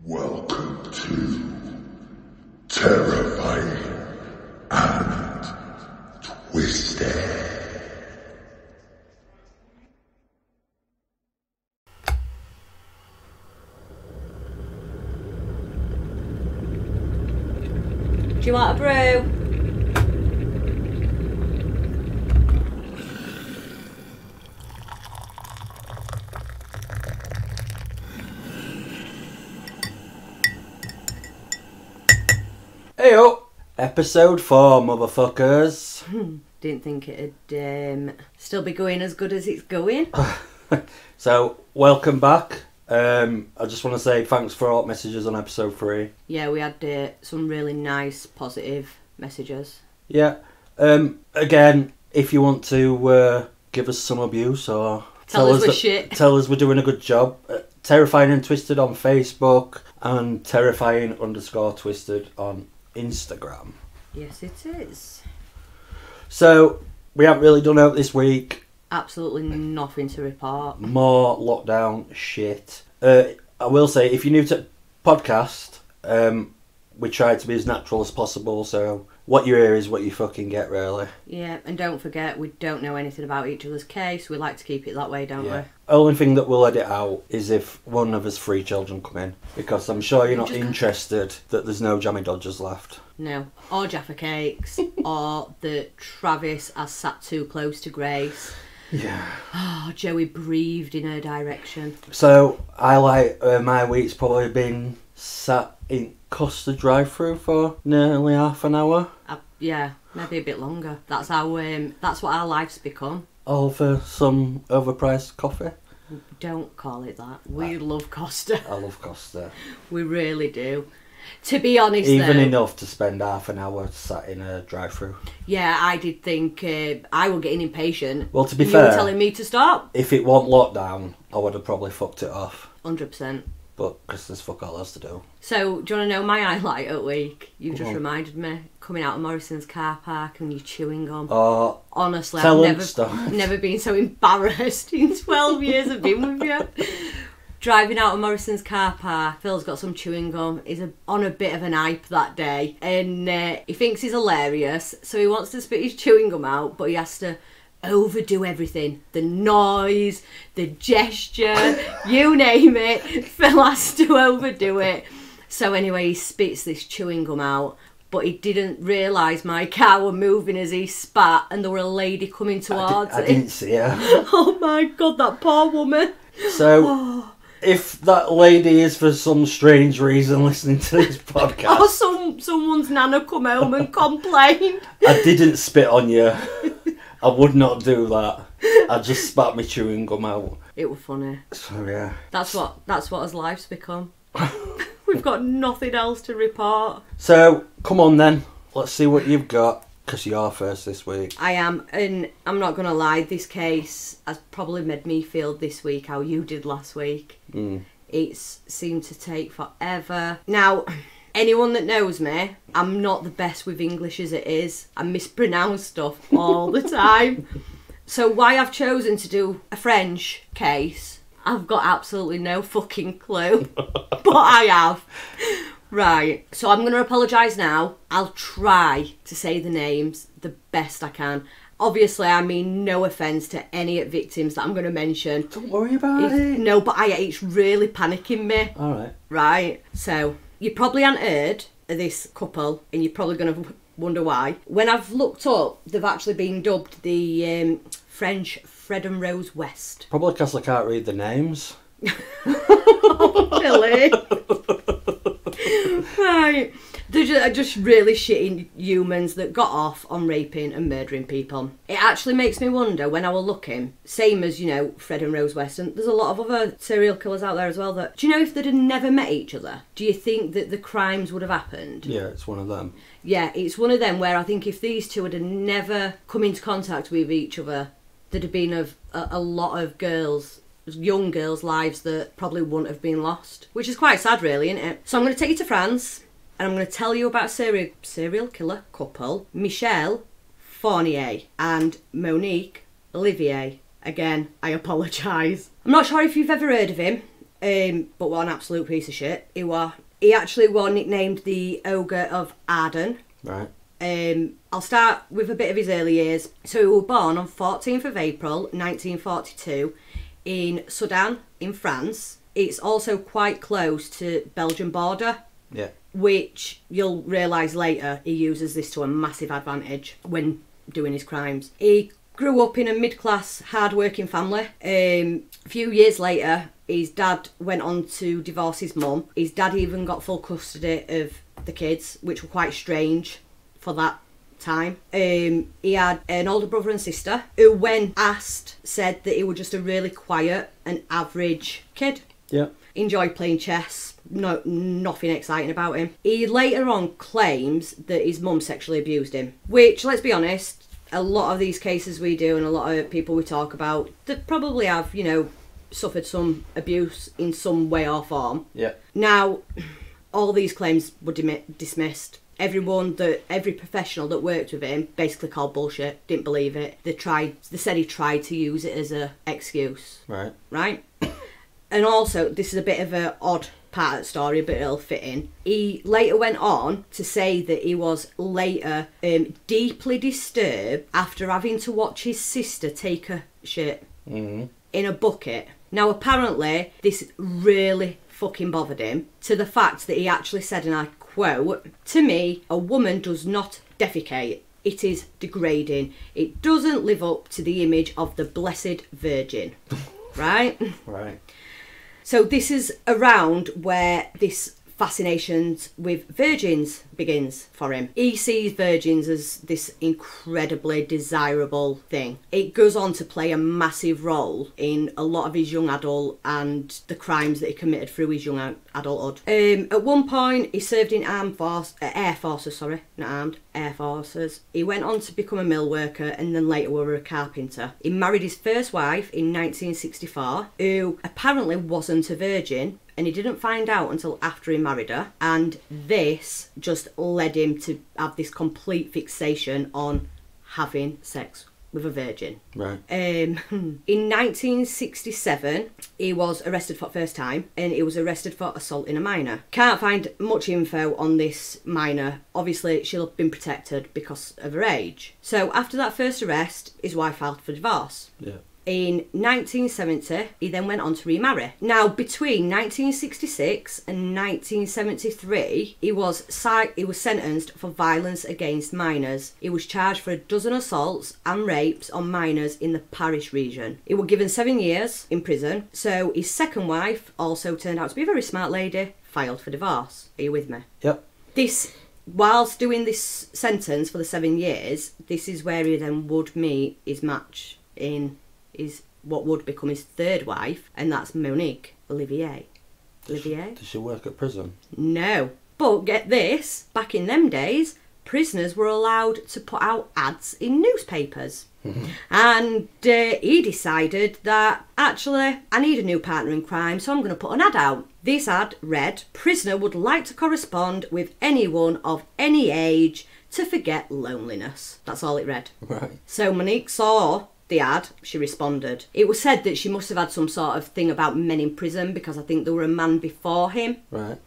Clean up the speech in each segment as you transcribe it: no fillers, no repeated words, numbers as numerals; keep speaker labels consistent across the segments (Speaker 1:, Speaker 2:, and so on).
Speaker 1: Welcome to Terrifying and Twisted.
Speaker 2: Do you want a brew?
Speaker 3: Heyo! Episode 4, motherfuckers.
Speaker 2: Didn't think it'd still be going as good as it's going.
Speaker 3: So, welcome back. I just want to say thanks for all messages on episode 3.
Speaker 2: Yeah, we had some really nice, positive messages.
Speaker 3: Yeah. Again, if you want to give us some abuse or
Speaker 2: Tell us we're shit.
Speaker 3: Tell us we're doing a good job. Terrifying and Twisted on Facebook and Terrifying_Twisted on Instagram.
Speaker 2: Yes, it is.
Speaker 3: So, we haven't really done out this week.
Speaker 2: Absolutely nothing to report.
Speaker 3: More lockdown shit. I will say, if you're new to podcast, we try to be as natural as possible, so what you hear is what you fucking get, really.
Speaker 2: Yeah, and don't forget, we don't know anything about each other's case. We like to keep it that way, don't we?
Speaker 3: Only thing that we'll edit out is if one of us 3 children come in, because I'm sure you're not interested that there's no Jammy Dodgers left.
Speaker 2: No. Or Jaffa Cakes, or that Travis has sat too close to Grace.
Speaker 3: Yeah.
Speaker 2: Oh, Joey breathed in her direction.
Speaker 3: So, I like my week's probably been sat in Costa drive-through for nearly half an hour.
Speaker 2: Yeah, maybe a bit longer. That's what our life's become.
Speaker 3: All for some overpriced coffee.
Speaker 2: Don't call it that. We love Costa.
Speaker 3: I love Costa.
Speaker 2: We really do. To be honest,
Speaker 3: Even
Speaker 2: though,
Speaker 3: enough to spend half an hour sat in a drive-through.
Speaker 2: Yeah, I did think I was getting impatient.
Speaker 3: Well, to be
Speaker 2: you
Speaker 3: fair,
Speaker 2: were telling me to stop.
Speaker 3: If it wasn't lockdown, I would have probably fucked it off.
Speaker 2: 100%.
Speaker 3: But because there's fuck all else to do.
Speaker 2: So, do you want to know my highlight at week? You've just reminded me. Coming out of Morrison's car park and you chewing gum.
Speaker 3: Oh,
Speaker 2: honestly, I've never been so embarrassed in 12 years I've been with you. Driving out of Morrison's car park, Phil's got some chewing gum. He's on a bit of an hype that day. And he thinks he's hilarious. So he wants to spit his chewing gum out, but he has to overdo everything. The noise, the gesture, you name it. Phil has to overdo it. So anyway, he spits this chewing gum out. But he didn't realise my car were moving as he spat, and there were a lady coming towards him.
Speaker 3: I didn't see her.
Speaker 2: Oh my God, that poor woman.
Speaker 3: So, if that lady is for some strange reason listening to this podcast...
Speaker 2: Or someone's nana come home and complained.
Speaker 3: I didn't spit on you. I would not do that. I just spat my chewing gum out.
Speaker 2: It was funny.
Speaker 3: So, yeah.
Speaker 2: That's what his life's become. We've got nothing else to report.
Speaker 3: So, come on then. Let's see what you've got, because you're first this week.
Speaker 2: I am, and I'm not going to lie, this case has probably made me feel this week how you did last week. It's seemed to take forever. Now, anyone that knows me, I'm not the best with English as it is. I mispronounce stuff all the time. So why I've chosen to do a French case, I've got absolutely no fucking clue. But I have. Right, so I'm going to apologise now. I'll try to say the names the best I can. Obviously, I mean no offence to any victims that I'm going to mention.
Speaker 3: Don't worry about it.
Speaker 2: No, but it's really panicking me.
Speaker 3: Alright.
Speaker 2: Right, so you probably haven't heard of this couple, and you're probably going to wonder why. When I've looked up, they've actually been dubbed the French Fred and Rose West.
Speaker 3: Probably because I can't read the names.
Speaker 2: Oh, Billy. Right. They're just really shitty humans that got off on raping and murdering people. It actually makes me wonder, when I was looking, same as, Fred and Rose West, and there's a lot of other serial killers out there as well, that, do you know if they'd have never met each other, do you think that the crimes would have happened?
Speaker 3: Yeah, it's one of them.
Speaker 2: Yeah, it's one of them where I think if these two had never come into contact with each other, there'd have been a lot of young girls' lives that probably wouldn't have been lost. Which is quite sad, really, isn't it? So I'm going to take you to France, and I'm going to tell you about a serial killer couple, Michel Fourniret and Monique Olivia. Again, I apologise. I'm not sure if you've ever heard of him. But what an absolute piece of shit he was. He actually was nicknamed the Ogre of Arden.
Speaker 3: Right.
Speaker 2: I'll start with a bit of his early years. So he was born on 14th of April 1942 in Sedan in France. It's also quite close to Belgium border.
Speaker 3: Yeah.
Speaker 2: Which you'll realise later he uses this to a massive advantage when doing his crimes. He grew up in a mid-class, hard-working family. A few years later, his dad went on to divorce his mum. His dad even got full custody of the kids, which were quite strange for that time. He had an older brother and sister who, when asked, said that he was just a really quiet and average kid.
Speaker 3: Yeah.
Speaker 2: Enjoyed playing chess. Nothing exciting about him. He later on claims that his mum sexually abused him, which, let's be honest, a lot of these cases we do and a lot of people we talk about that probably have, you know, suffered some abuse in some way or form. Yeah. Now, all these claims were dismissed. Every professional that worked with him basically called bullshit, didn't believe it. They said he tried to use it as an excuse. Right? And also, this is a bit of an odd part of the story, but it'll fit in. He later went on to say that he was later deeply disturbed after having to watch his sister take a shit in a bucket. Now, apparently, this really fucking bothered him to the fact that he actually said, and I quote, "To me, a woman does not defecate. It is degrading. It doesn't live up to the image of the Blessed Virgin." Right? Right. So this is around where this fascination with virgins begins for him. He sees virgins as this incredibly desirable thing. It goes on to play a massive role in a lot of his young adult and the crimes that he committed through his young adulthood. At one point, he served in Air Forces. He went on to become a mill worker and then later were a carpenter. He married his first wife in 1964, who apparently wasn't a virgin, and he didn't find out until after he married her, and this just led him to have this complete fixation on having sex with a virgin. Right. In 1967, he was arrested for the first time, and he was arrested for assaulting a minor. Can't find much info on this minor. Obviously, she'll have been protected because of her age. So after that first arrest, his wife filed for divorce. Yeah. In 1970, he then went on to remarry. Now, between 1966 and 1973, he was sentenced for violence against minors. He was charged for a dozen assaults and rapes on minors in the Paris region. He was given 7 years in prison. So his second wife also turned out to be a very smart lady, filed for divorce. Are you with me? Yep. Whilst doing this sentence for the 7 years, this is where he then would meet his match in is what would become his third wife, and that's Monique Olivia. Does she work at prison? No. But get this, back in them days, prisoners were allowed to put out ads in newspapers. And he decided that, actually, I need a new partner in crime, so I'm going to put an ad out. This ad read, "Prisoner would like to correspond with anyone of any age to forget loneliness." That's all it read. Right. So Monique saw the ad, she responded. It was said that she must have had some sort of thing about men in prison because I think there were a man before him. Right.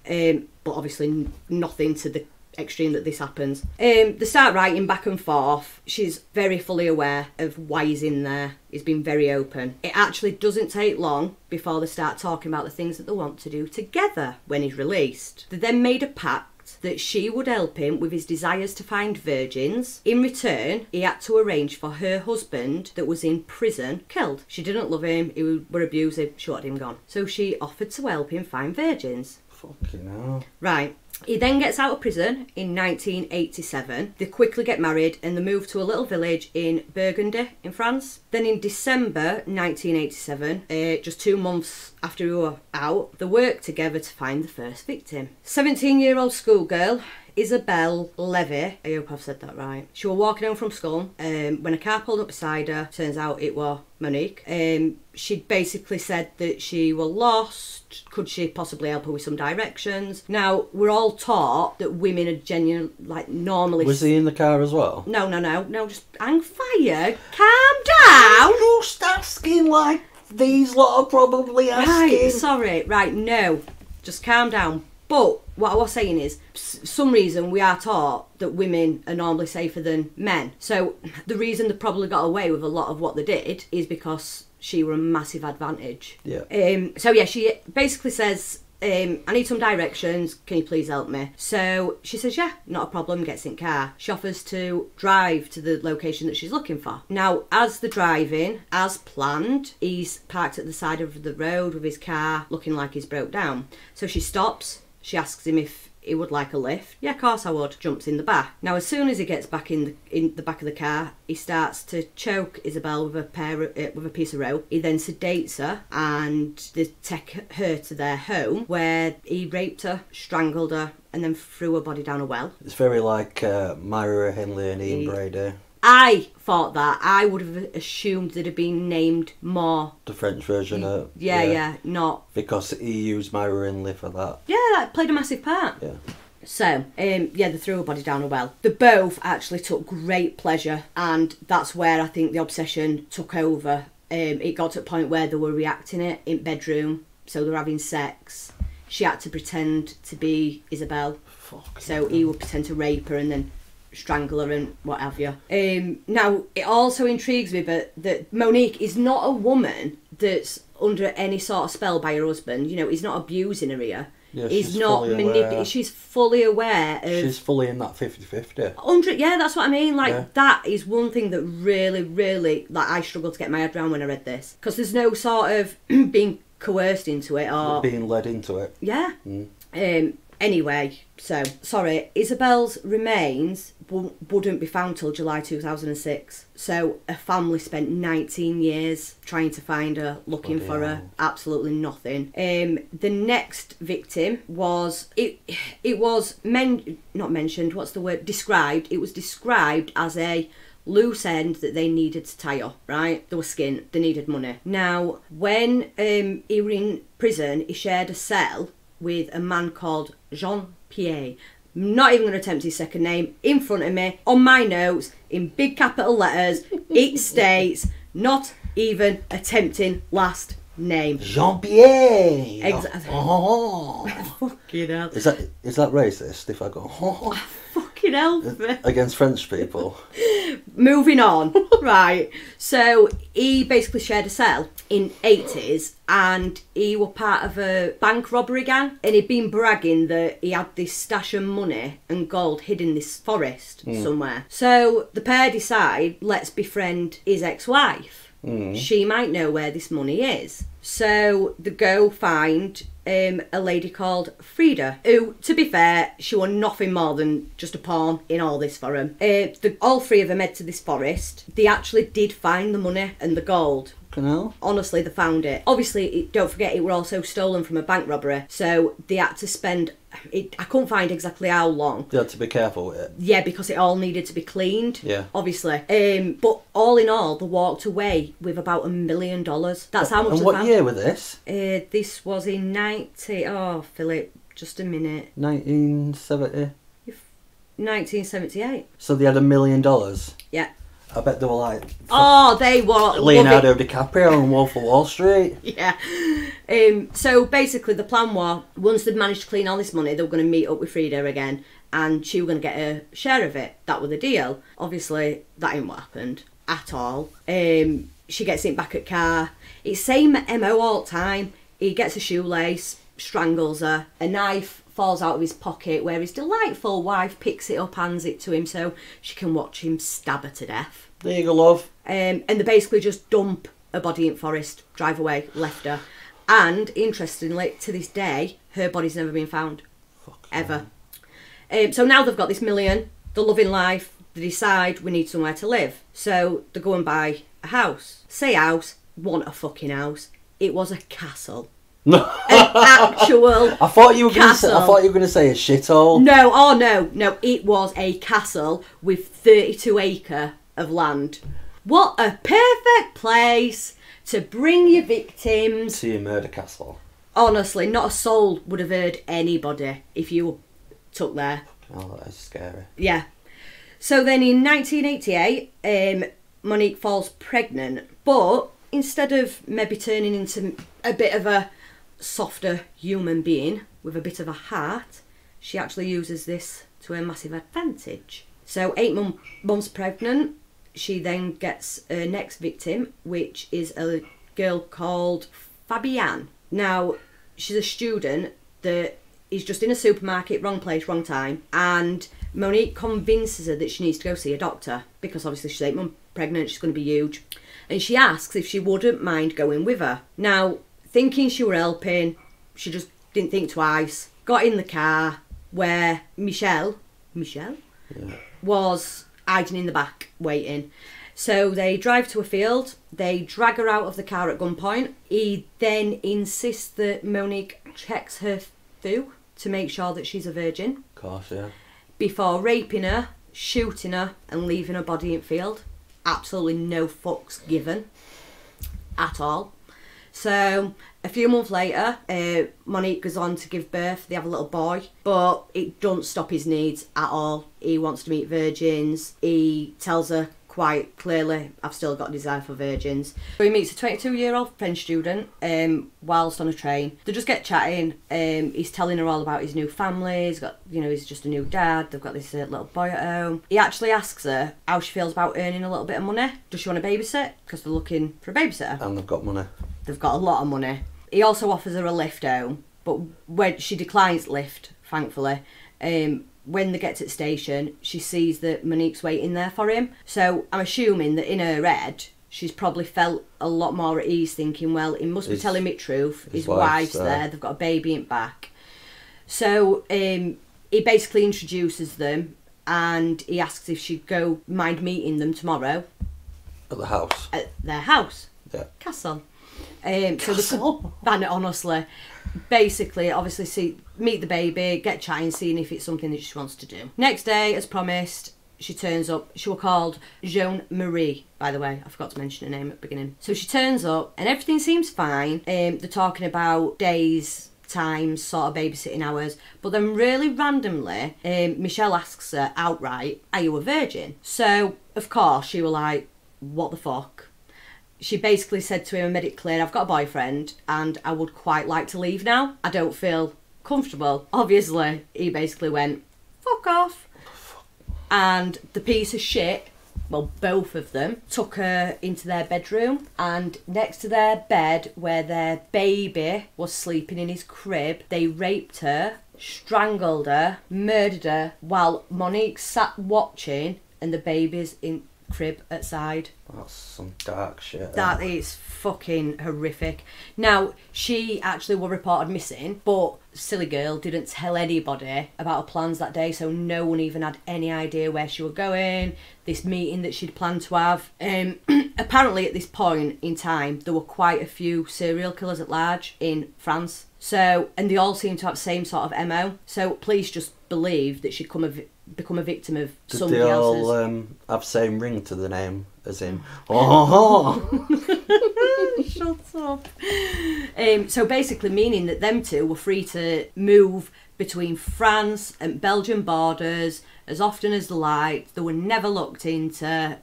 Speaker 2: But obviously nothing to the extreme that this happens. They start writing back and forth. She's very fully aware of why he's in there. He's been very open. It actually doesn't take long before they start talking about the things that they want to do together when he's released. They then made a pact that she would help him with his desires to find virgins. In return, he had to arrange for her husband that was in prison killed. She didn't love him, he were abusive, she wanted him gone. So she offered to help him find virgins. Fucking hell. Right. He then gets out of prison in 1987. They quickly get married and they move to a little village in Burgundy in France. Then in December 1987, just 2 months after we were out, they worked together to find the first victim. 17-year-old schoolgirl Isabelle Levy, I hope I've said that right. She was walking home from school when a car pulled up beside her. Turns out it was Monique. She'd basically said that she was lost. Could she possibly help her with some directions? Now, we're all taught that women are genuine, like, normally...
Speaker 3: Was he in the car as well?
Speaker 2: No, just hang fire. Calm down.
Speaker 3: I'm just asking, like, these lot are probably asking.
Speaker 2: Right, sorry. Right, no. Just calm down. But what I was saying is, some reason we are taught that women are normally safer than men. So the reason they probably got away with a lot of what they did is because she were a massive advantage.
Speaker 3: Yeah.
Speaker 2: So yeah, she basically says, I need some directions, can you please help me? So she says, yeah, not a problem, gets in car. She offers to drive to the location that she's looking for. Now, as they're driving, as planned, he's parked at the side of the road with his car, looking like he's broke down. So she stops, she asks him if he would like a lift. Yeah, of course I would. Jumps in the back. Now, as soon as he gets back in the back of the car, he starts to choke Isabel with a piece of rope. He then sedates her, and they take her to their home, where he raped her, strangled her, and then threw her body down a well.
Speaker 3: It's very like Myra Hindley and Ian Brady.
Speaker 2: I thought that. I would have assumed they'd have been named more.
Speaker 3: The French version of...
Speaker 2: Yeah, not...
Speaker 3: Because he used Myra Hindley for that.
Speaker 2: Yeah, that played a massive part.
Speaker 3: Yeah.
Speaker 2: So, they threw her body down a well. They both actually took great pleasure, and that's where I think the obsession took over. It got to a point where they were reacting it in bedroom, so they were having sex. She had to pretend to be Isabel. So he would pretend to rape her and then strangle her and what have you. Now, it also intrigues me that Monique is not a woman that's under any sort of spell by her husband. You know, he's not abusing her here.
Speaker 3: Yeah,
Speaker 2: he's not manipulating. She's fully aware of...
Speaker 3: She's fully in that 50-50.
Speaker 2: 100, yeah, that's what I mean. Like, that is one thing that really, really... Like, I struggled to get my head around when I read this. Because there's no sort of being coerced into it or...
Speaker 3: Being led into it.
Speaker 2: Yeah. Anyway, so, sorry, Isabel's remains wouldn't be found till July 2006. So, a family spent 19 years trying to find her, looking for her. Absolutely nothing. The next victim was, it was not mentioned, what's the word? Described. It was described as a loose end that they needed to tie up, right? They were skint, they needed money. Now, when he were in prison, he shared a cell with a man called Jean-Pierre. I'm not even going to attempt his second name. In front of me, on my notes, in big capital letters, it states, not even attempting last name.
Speaker 3: Jean-Pierre!
Speaker 2: Exactly. Fucking hell.
Speaker 3: Is that racist if I go...
Speaker 2: Fucking hell.
Speaker 3: Against French people?
Speaker 2: Moving on. Right. So, he basically shared a cell in 80s, and he were part of a bank robbery gang, and he'd been bragging that he had this stash of money and gold hidden in this forest somewhere. So the pair decide, let's befriend his ex-wife. She might know where this money is. So they go find a lady called Frida, who, to be fair, she was nothing more than just a pawn in all this for him. All three of them head to this forest. They actually did find the money and the gold. Honestly, they found it. Obviously, don't forget, it were also stolen from a bank robbery, so they had to spend... I couldn't find exactly how long.
Speaker 3: You had to be careful with it.
Speaker 2: Yeah, because it all needed to be cleaned.
Speaker 3: Yeah.
Speaker 2: Obviously. But all in all, they walked away with about $1 million. That's how much.
Speaker 3: And what year was this?
Speaker 2: This was in 90... Oh, Philip, just a minute.
Speaker 3: 1970?
Speaker 2: 1978.
Speaker 3: So they had $1 million?
Speaker 2: Yeah.
Speaker 3: I bet they were like...
Speaker 2: Oh, they were...
Speaker 3: Leonardo DiCaprio on Wolf of Wall Street.
Speaker 2: Yeah. So basically the plan was, once they'd managed to clean all this money, they were going to meet up with Frida again, and she was going to get a share of it. That was the deal. Obviously, that ain't what happened at all. She gets it back at car. It's same MO all the time. He gets a shoelace, strangles her, a knife falls out of his pocket, where his delightful wife picks it up, hands it to him so she can watch him stab her to death.
Speaker 3: There you go, love.
Speaker 2: And they basically just dump a body in forest, drive away, left her. And, interestingly, to this day, her body's never been found. Ever. So now they've got this million, they're loving life, they decide we need somewhere to live. So they go and buy a house. Say house, want a fucking house. It was a castle. An actual
Speaker 3: I thought you were
Speaker 2: castle.
Speaker 3: going to say a shithole.
Speaker 2: No, no. It was a castle with 32 acre of land. What a perfect place to bring your victims.
Speaker 3: To your murder castle.
Speaker 2: Honestly, not a soul would have heard anybody if you took there.
Speaker 3: Oh, that is scary.
Speaker 2: Yeah. So then in 1988, Monique falls pregnant, but instead of maybe turning into a bit of a softer human being with a bit of a heart, she actually uses this to her massive advantage. So 8 months pregnant, she then gets her next victim, which is a girl called Fabienne. Now, she's a student that is just in a supermarket, wrong place, wrong time, and Monique convinces her that she needs to go see a doctor because obviously she's 8 months pregnant, she's going to be huge, and she asks if she wouldn't mind going with her. Now, thinking she were helping, she just didn't think twice, got in the car where Michel was hiding in the back waiting. So they drive to a field, they drag her out of the car at gunpoint. He then insists that Monique checks her foo to make sure that she's a virgin.
Speaker 3: Of course, yeah.
Speaker 2: Before raping her, shooting her and leaving her body in field. Absolutely no fucks given at all. So a few months later, Monique goes on to give birth. They have a little boy, but it doesn't stop his needs at all. He wants to meet virgins. He tells her quite clearly, I've still got a desire for virgins. So he meets a 22-year-old French student whilst on a train. They just get chatting. He's telling her all about his new family. He's got, he's just a new dad. They've got this little boy at home. He actually asks her how she feels about earning a little bit of money. Does she want to babysit? Because they're looking for a babysitter.
Speaker 3: And they've got money.
Speaker 2: They've got a lot of money. He also offers her a lift home, but when she declines lift, thankfully, when they get to the station, she sees that Monique's waiting there for him. So I'm assuming that in her head, she's probably felt a lot more at ease, thinking, well, he must be telling me the truth. His wife's there. They've got a baby in back. So he basically introduces them, and he asks if she'd mind meeting them tomorrow.
Speaker 3: At the house.
Speaker 2: At their house.
Speaker 3: Yeah.
Speaker 2: Castle. So honestly, basically, obviously, meet the baby, get chatting, seeing if it's something that she wants to do. Next day, as promised, she turns up. She was called Jeanne Marie, by the way. I forgot to mention her name at the beginning. So she turns up, and everything seems fine. They're talking about days, times, sort of babysitting hours. But then really randomly, Michel asks her outright, are you a virgin? So, of course, she was like, what the fuck? She basically said to him and made it clear, I've got a boyfriend and I would quite like to leave now. I don't feel comfortable. Obviously, he basically went, fuck off. And the piece of shit, well, both of them, took her into their bedroom, and next to their bed where their baby was sleeping in his crib, they raped her, strangled her, murdered her, while Monique sat watching and the baby's in crib outside.
Speaker 3: That's some dark shit.
Speaker 2: That is fucking horrific. Now, she actually was reported missing, but silly girl didn't tell anybody about her plans that day, so no one even had any idea where she was going, this meeting that she'd planned to have. Apparently at this point in time, there were quite a few serial killers at large in France. So, and they all seem to have the same sort of MO. So police just believed that she'd become a victim of somebody else's.
Speaker 3: Did they all have same ring to the name as in? Oh!
Speaker 2: Shut up. So basically meaning that them two were free to move between France and Belgium borders as often as they liked. They were never looked into,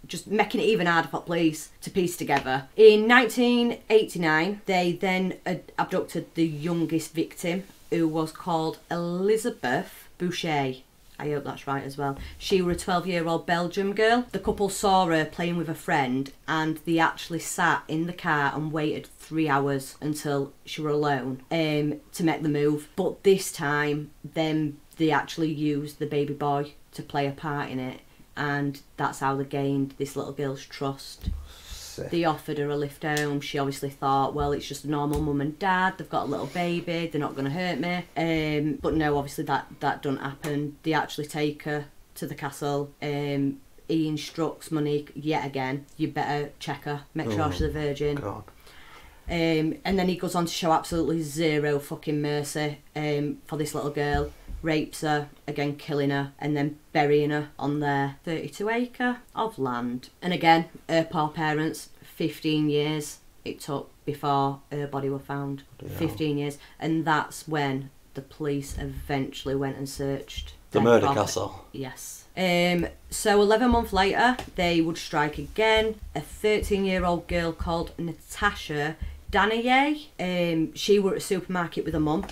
Speaker 2: just making it even harder for police to piece together. In 1989, they then abducted the youngest victim, who was called Elizabeth Boucher. I hope that's right as well. She was a 12-year-old Belgium girl. The couple saw her playing with a friend, and they actually sat in the car and waited 3 hours until she were alone to make the move. But this time, they actually used the baby boy to play a part in it, and that's how they gained this little girl's trust.
Speaker 3: Sick.
Speaker 2: They offered her a lift home. She obviously thought, well, it's just a normal mum and dad. They've got a little baby. They're not going to hurt me. But no, obviously that doesn't happen. They actually take her to the castle. He instructs Monique yet again, you better check her, make sure she's a virgin.
Speaker 3: God.
Speaker 2: And then he goes on to show absolutely zero fucking mercy for this little girl. Rapes her, again killing her, and then burying her on their 32 acre of land. And again, her poor parents, 15 years it took before her body was found. 15 years. And that's when the police eventually went and searched
Speaker 3: The
Speaker 2: their
Speaker 3: murder
Speaker 2: property.
Speaker 3: castle.
Speaker 2: Yes. So 11 months later, they would strike again. A 13-year-old girl called Natasha Danaye. She were at a supermarket with her mum,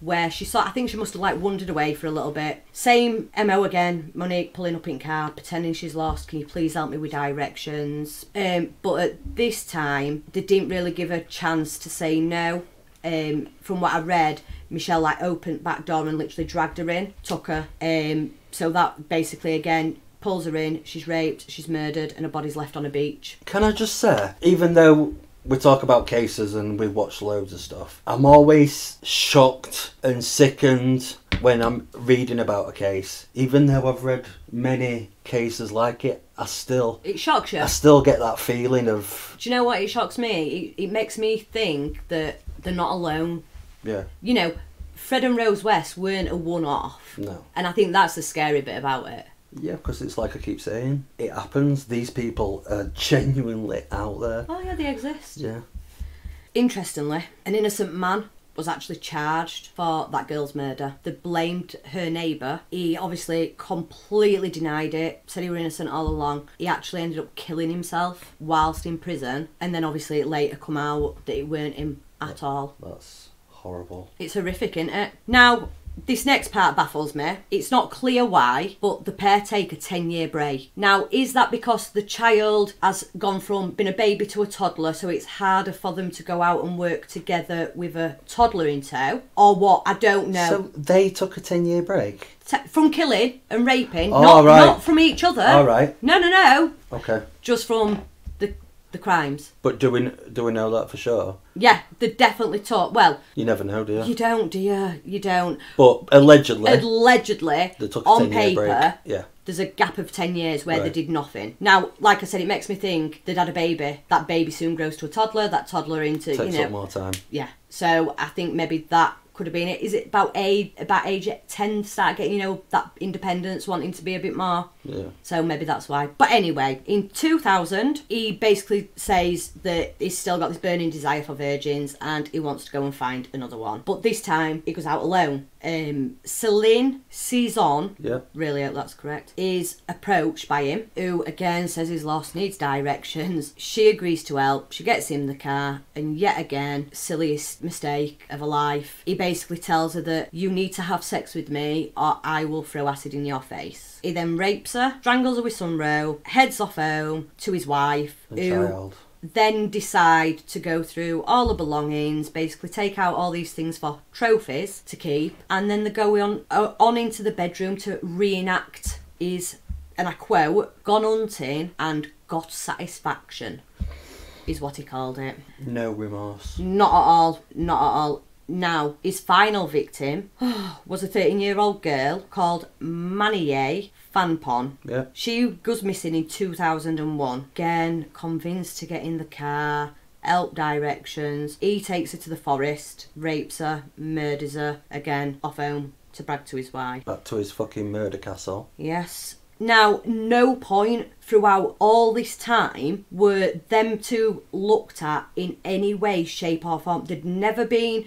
Speaker 2: where she saw, I think she must have like wandered away for a little bit. Same MO again, Monique pulling up in car, pretending she's lost. Can you please help me with directions? But at this time, they didn't really give her a chance to say no. From what I read, Michel like opened back door and literally dragged her in, took her. So that basically again pulls her in. She's raped, she's murdered, and her body's left on a beach.
Speaker 3: Can I just say, even though we talk about cases and we watch loads of stuff, I'm always shocked and sickened when I'm reading about a case. Even though I've read many cases like it,
Speaker 2: It shocks you.
Speaker 3: I still get that feeling of...
Speaker 2: Do you know what? It shocks me. It makes me think that they're not alone.
Speaker 3: Yeah.
Speaker 2: You know, Fred and Rose West weren't a one-off.
Speaker 3: No.
Speaker 2: And I think that's the scary bit about it.
Speaker 3: Yeah, because it's like I keep saying, it happens. These people are genuinely out there.
Speaker 2: Oh yeah, they exist.
Speaker 3: Yeah.
Speaker 2: Interestingly, an innocent man was actually charged for that girl's murder. They blamed her neighbour. He obviously completely denied it, said he was innocent all along. He actually ended up killing himself whilst in prison, and then obviously it later come out that it weren't him at all.
Speaker 3: That's horrible.
Speaker 2: It's horrific, isn't it? Now, this next part baffles me. It's not clear why, but the pair take a 10-year break. Now, is that because the child has gone from being a baby to a toddler, so it's harder for them to go out and work together with a toddler in tow? Or what? I don't know.
Speaker 3: So they took a 10-year break?
Speaker 2: From killing and raping,
Speaker 3: Oh, right.
Speaker 2: not from each other.
Speaker 3: All right.
Speaker 2: No.
Speaker 3: Okay.
Speaker 2: Just from the crimes.
Speaker 3: But do we know that for sure?
Speaker 2: Yeah, they definitely took. Well,
Speaker 3: You never know, do you?
Speaker 2: you don't, do you? You don't.
Speaker 3: But allegedly,
Speaker 2: Allegedly,
Speaker 3: they took a
Speaker 2: on
Speaker 3: 10-year break.
Speaker 2: paper,
Speaker 3: Yeah.
Speaker 2: there's a gap of 10 years where they
Speaker 3: Right.
Speaker 2: did nothing. Now, like I said, it makes me think they'd had a baby. That baby soon grows to a toddler. That toddler into,
Speaker 3: Takes up more time.
Speaker 2: Yeah. So I think maybe that could have been it. Is it about age 10 start getting, that independence, wanting to be a bit more?
Speaker 3: Yeah.
Speaker 2: So maybe that's why. But anyway, in 2000, he basically says that he's still got this burning desire for virgins and he wants to go and find another one. But this time, he goes out alone. Céline Cizon,
Speaker 3: Yeah.
Speaker 2: really hope that's correct, is approached by him, who again says he's lost, needs directions. She agrees to help. She gets him the car, and yet again, silliest mistake of her life. He basically tells her that you need to have sex with me or I will throw acid in your face. He then rapes her, strangles her with some rope, heads off home to his wife,
Speaker 3: And
Speaker 2: who
Speaker 3: child.
Speaker 2: then decide to go through all the belongings, basically take out all these things for trophies to keep, and then they go on into the bedroom to reenact his, and I quote, gone hunting and got satisfaction, is what he called it.
Speaker 3: No remorse.
Speaker 2: Not at all, not at all. Now, his final victim was a 13-year-old girl called Manier Fanpon.
Speaker 3: Yeah.
Speaker 2: She goes missing in 2001. Again, convinced to get in the car, help directions. He takes her to the forest, rapes her, murders her, again, off home to brag to his wife.
Speaker 3: Back to his fucking murder castle.
Speaker 2: Yes. Now, no point throughout all this time were them two looked at in any way, shape or form. They'd never been...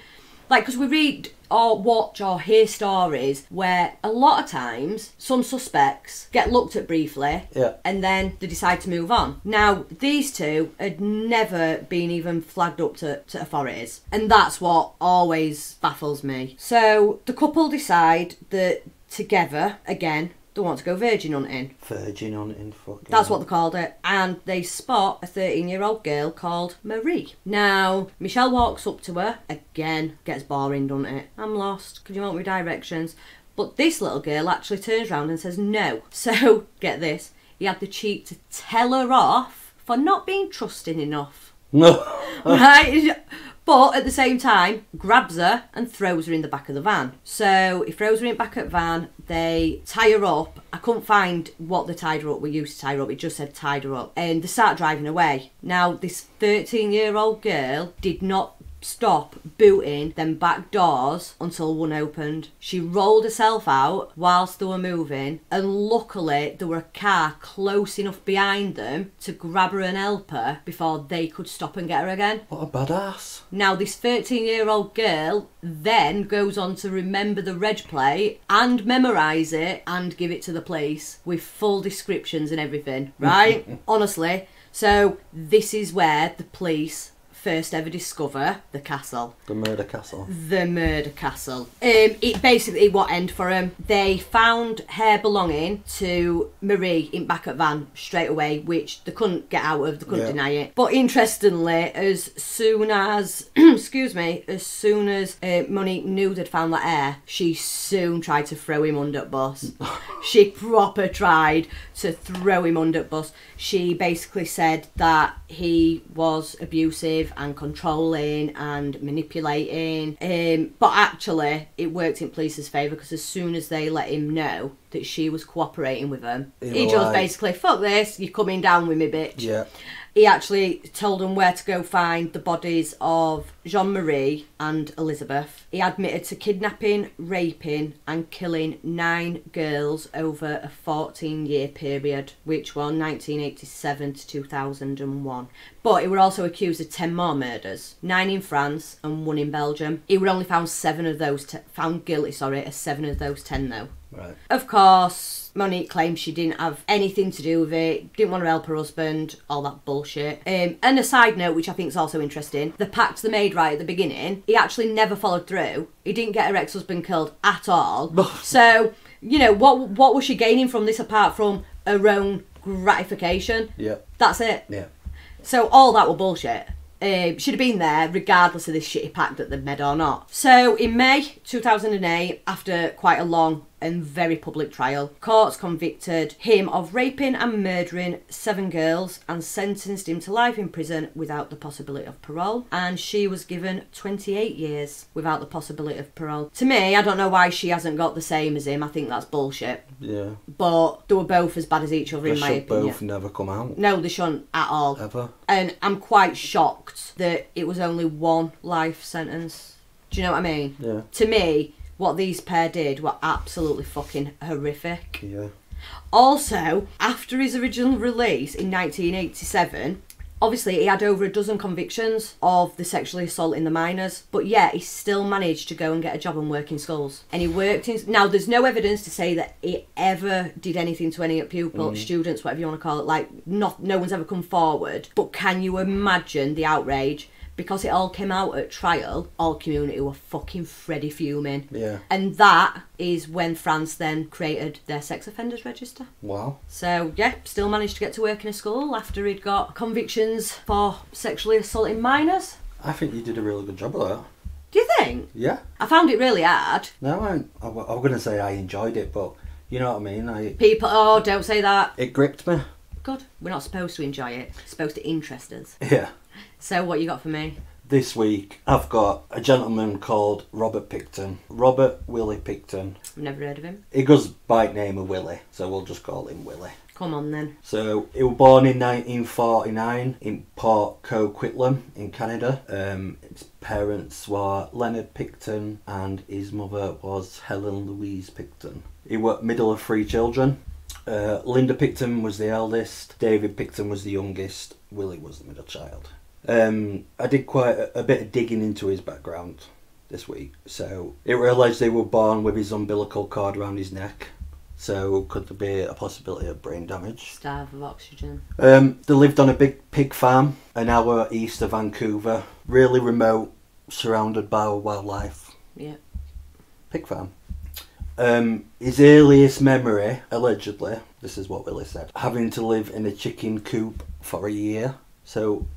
Speaker 2: Like, because we read or watch or hear stories where a lot of times some suspects get looked at briefly
Speaker 3: Yeah.
Speaker 2: and then they decide to move on. Now, these two had never been even flagged up to authorities, and that's what always baffles me. So the couple decide that together, again, they want to go virgin hunting.
Speaker 3: Virgin hunting, fucking...
Speaker 2: That's what they called it. And they spot a 13-year-old girl called Marie. Now, Michel walks up to her. Again, gets boring, doesn't it? I'm lost. Could you help me with directions? But this little girl actually turns around and says no. So, get this. He had the cheek to tell her off for not being trusting enough.
Speaker 3: No.
Speaker 2: Right? But at the same time, grabs her and throws her in the back of the van. So he throws her in the back of the van, they tie her up. I couldn't find what they tied her up. We used to tie her up, it just said tied her up. And they start driving away. Now, this 13-year-old girl did not stop booting them back doors until one opened. She rolled herself out whilst they were moving, and luckily there were a car close enough behind them to grab her and help her before they could stop and get her again.
Speaker 3: What a badass.
Speaker 2: Now this 13-year-old girl then goes on to remember the reg plate and memorise it and give it to the police with full descriptions and everything, right? Honestly. So this is where the police first ever discover the castle.
Speaker 3: The murder castle.
Speaker 2: The murder castle. It basically what end for them. They found hair belonging to Marie in back of van straight away, which they couldn't get out of, they couldn't deny it. But interestingly, as soon as Monique knew they'd found that hair, she soon tried to throw him under the bus. She proper tried to throw him under the bus. She basically said that he was abusive and controlling and manipulating, but actually it worked in police's favour, because as soon as they let him know that she was cooperating with them, he just basically, fuck this, you're coming down with me, bitch.
Speaker 3: Yeah.
Speaker 2: He actually told them where to go find the bodies of Jean-Marie and Elizabeth. He admitted to kidnapping, raping and killing 9 girls over a 14-year period, which was 1987 to 2001. But he were also accused of 10 more murders, 9 in France and 1 in Belgium. He were only found found guilty of 7 of those 10 though.
Speaker 3: Right.
Speaker 2: Of course, Monique claims she didn't have anything to do with it, didn't want to help her husband, all that bullshit. And a side note, which I think is also interesting, the pact they made right at the beginning, he actually never followed through. He didn't get her ex-husband killed at all. So, you know, what was she gaining from this apart from her own gratification?
Speaker 3: Yeah.
Speaker 2: That's it.
Speaker 3: Yeah.
Speaker 2: So all that were bullshit. Should have been there regardless of this shitty pact that they'd made or not. So in May 2008, after quite a long and very public trial, courts convicted him of raping and murdering 7 girls and sentenced him to life in prison without the possibility of parole, and she was given 28 years without the possibility of parole. To me, I don't know why she hasn't got the same as him. I think that's bullshit.
Speaker 3: Yeah.
Speaker 2: But they were both as bad as each other, in my opinion.
Speaker 3: They should both never come out.
Speaker 2: No, they shouldn't at all.
Speaker 3: Ever.
Speaker 2: And I'm quite shocked that it was only 1 life sentence. Do you know what I mean?
Speaker 3: Yeah.
Speaker 2: To me, what these pair did were absolutely fucking horrific.
Speaker 3: Yeah.
Speaker 2: Also, after his original release in 1987, obviously he had over a dozen convictions of the sexually assaulting the minors, but yet he still managed to go and get a job and work in schools. And he worked in... Now, there's no evidence to say that he ever did anything to any pupils, students, whatever you want to call it. Like, no one's ever come forward. But can you imagine the outrage? Because it all came out at trial, all community were fucking Freddy fuming.
Speaker 3: Yeah.
Speaker 2: And that is when France then created their sex offenders register.
Speaker 3: Wow.
Speaker 2: So, yeah, still managed to get to work in a school after he'd got convictions for sexually assaulting minors.
Speaker 3: I think you did a really good job of that.
Speaker 2: Do you think?
Speaker 3: Yeah.
Speaker 2: I found it really hard.
Speaker 3: No, I was going to say I enjoyed it, but you know what I mean?
Speaker 2: People, oh, don't say that.
Speaker 3: It gripped me.
Speaker 2: Good. We're not supposed to enjoy it. It's supposed to interest us.
Speaker 3: Yeah.
Speaker 2: So what you got for me?
Speaker 3: This week, I've got a gentleman called Robert Picton. Robert Willie Picton.
Speaker 2: I've never heard of him.
Speaker 3: He goes by name of Willie, so we'll just call him Willie.
Speaker 2: Come on then.
Speaker 3: So, he was born in 1949 in Port Coquitlam in Canada. His parents were Leonard Picton and his mother was Helen Louise Picton. He was middle of 3 children. Linda Picton was the eldest, David Picton was the youngest, Willie was the middle child. I did quite a bit of digging into his background this week. So it realised they were born with his umbilical cord around his neck. So could there be a possibility of brain damage?
Speaker 2: Starve of oxygen.
Speaker 3: They lived on a big pig farm an hour east of Vancouver. Really remote, surrounded by wildlife.
Speaker 2: Yeah. Pig
Speaker 3: farm. His earliest memory, allegedly, this is what Willie said, having to live in a chicken coop for a year. So,